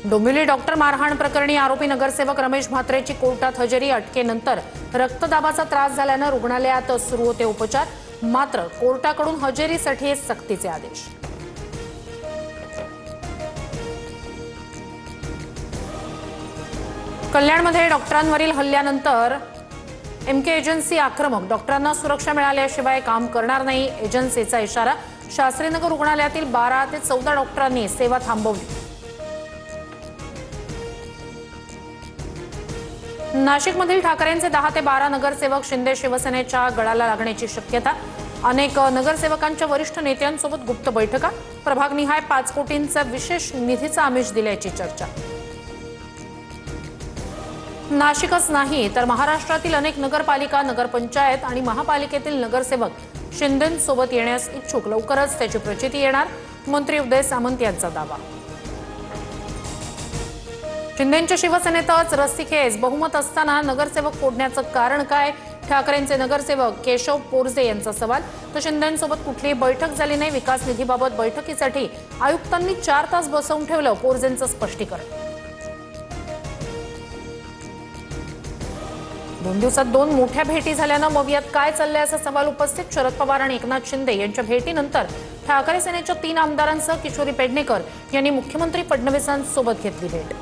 Dombivli doctor मारहाण प्रकरणी आरोपी नगरसेवक रमेश म्हात्रेची कोर्टात हजेरी. अटकेनंतर रक्तदाबाचा त्रास झाल्यानं रुग्णालयात सुरू होते उपचार. मात्र कोर्टाकडून हजेरीसाठी सक्तीचे आदेश. कल्याणमध्ये डॉक्टरांवरील हल्ल्यानंतर एमके एजन्सी आक्रमक. डॉक्टरांना सुरक्षा मिळाल्याशिवाय काम करणार नाही, एजन्सीचा इशारा. शास्त्रीनगर रुग्णालयातील 12 ते 14 डॉक्टरांनी सेवा थांबवली. नाशिकमधील ठाकरेंचे 10 ते 12 नगरसेवक शिंदे शिवसेनेच्या गळाला लागण्याची शक्यता. अनेक नगरसेवकांच्या वरिष्ठ नेत्यांसोबत गुप्त बैठका. प्रभागनिहाय 5 कोटींचा विशेष निधीचा आमिष दिल्याची चर्चा. नाशिकच नाही तर महाराष्ट्रातील अनेक नगरपालिका, नगरपंचायत आणि महापालिकेतील नगरसेवक शिंदेंसोबत येण्यास इच्छुक. लवकरच त्याची प्रचिती येणार, मंत्री उदय सामंत यांचा दावा. शिंदेंच्या शिवसेनेतच रस्सीखेच. बहुमत असताना नगरसेवक फोडण्याचं कारण काय? ठाकरेंचे नगरसेवक केशव पोरजे यांचा सवाल. तर शिंदेंसोबत कुठलीही बैठक झाली नाही. विकास निधीबाबत बैठकीसाठी आयुक्तांनी 4 तास बसवून ठेवलं, पोरजेंचं स्पष्टीकरण. 2 दिवसात 2 मोठ्या भेटी झाल्यानं मवियात काय चाललंय असा सवाल उपस्थित. शरद पवार आणि एकनाथ शिंदे यांच्या भेटीनंतर ठाकरे सेनेच्या 3 आमदारांसह किशोरी पेडणेकर यांनी मुख्यमंत्री फडणवीसांसोबत घेतली भेट.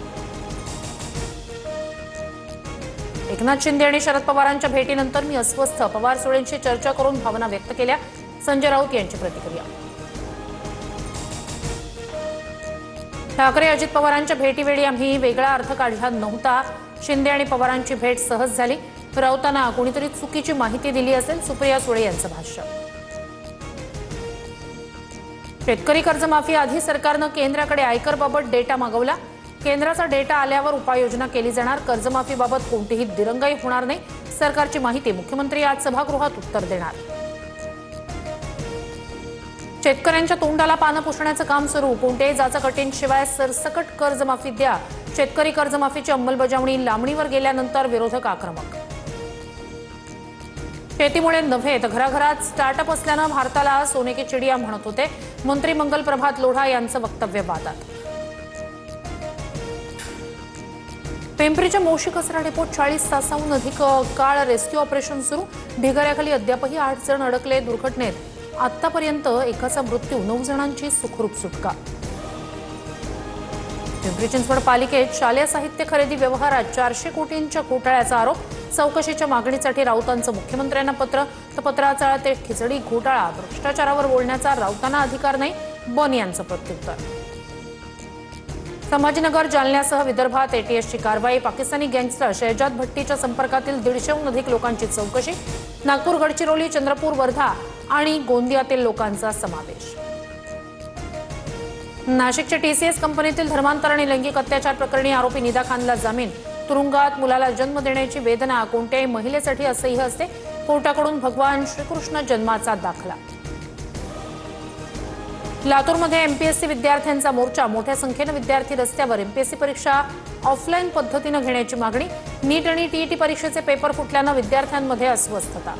एकनाथ शिंदे आणि शरद पवारांच्या भेटीनंतर मी अस्वस्थ. पवार सुळेंशी चर्चा करून भावना व्यक्त केल्या. संजय राऊत यांची प्रतिक्रिया. ठाकरे अजित पवारांच्या भेटीवेळी आम्ही वेगळा अर्थ काढला नव्हता. शिंदे आणि पवारांची भेट सहज झाली. राऊतांना कोणीतरी चुकीची माहिती दिली असेल, सुप्रिया सुळे यांचं भाष्य. शेतकरी कर्जमाफी आधी सरकारनं केंद्राकडे आयकरबाबत डेटा मागवला. केंद्राचा डेटा आल्यावर उपाययोजना केली जाणार. कर्जमाफीबाबत कोणतीही दिरंगाई होणार नाही, सरकारची माहिती. मुख्यमंत्री आज सभागृहात उत्तर देणार. शेतकऱ्यांच्या तोंडाला पानं पुसण्याचं काम सुरू. कोणत्याही जाचकटींशिवाय सरसकट कर्जमाफी द्या. शेतकरी कर्जमाफीची अंमलबजावणी लांबणीवर गेल्यानंतर विरोधक आक्रमक. शेतीमुळे नव्हे तर घराघरात स्टार्टअप असल्यानं भारताला सोने की चिडिया म्हणत होते मंत्री मंगल प्रभात लोढा यांचं वक्तव्य वादात. पिंपरीच्या मोशी कचरा डेपोत 40 तासाहून अधिक काळ रेस्क्यू ऑपरेशन सुरू. ढिगाऱ्याखाली अद्यापही 8 जण अडकले. दुर्घटनेत आतापर्यंत एकाचा मृत्यू, 9 जणांची सुखरूप सुटका. पिंपरी चिंचवड पालिकेत शालेय साहित्य खरेदी व्यवहारात 400 कोटींच्या घोटाळ्याचा आरोप. चौकशीच्या मागणीसाठी राऊतांचं मुख्यमंत्र्यांना पत्र. तर पत्राचा ते खिचडी घोटाळा, भ्रष्टाचारावर बोलण्याचा राऊतांना अधिकार नाही, बन यांचं प्रत्युत्तर. संभाजीनगर, जालन्यासह विदर्भात एटीएसची कारवाई. पाकिस्तानी गँगस्टर शहजाद भट्टीच्या संपर्कातील 150हून अधिक लोकांची चौकशी. नागपूर, गडचिरोली, चंद्रपूर, वर्धा आणि गोंदियातील लोकांचा समावेश. नाशिकच्या टीसीएस कंपनीतील धर्मांतर आणि लैंगिक अत्याचार प्रकरणी आरोपी निदा खानला जामीन. तुरुंगात मुलाला जन्म देण्याची वेदना कोणत्याही महिलेसाठी असह्य असते. कोर्टाकडून भगवान श्रीकृष्ण जन्माचा दाखला. लातूरमध्ये एमपीएससी विद्यार्थ्यांचा मोर्चा. मोठ्या संख्येनं विद्यार्थी रस्त्यावर. एमपीएससी परीक्षा ऑफलाईन पद्धतीनं घेण्याची मागणी. नीट आणि टीईटी परीक्षेचे पेपर फुटल्यानं विद्यार्थ्यांमध्ये अस्वस्थता.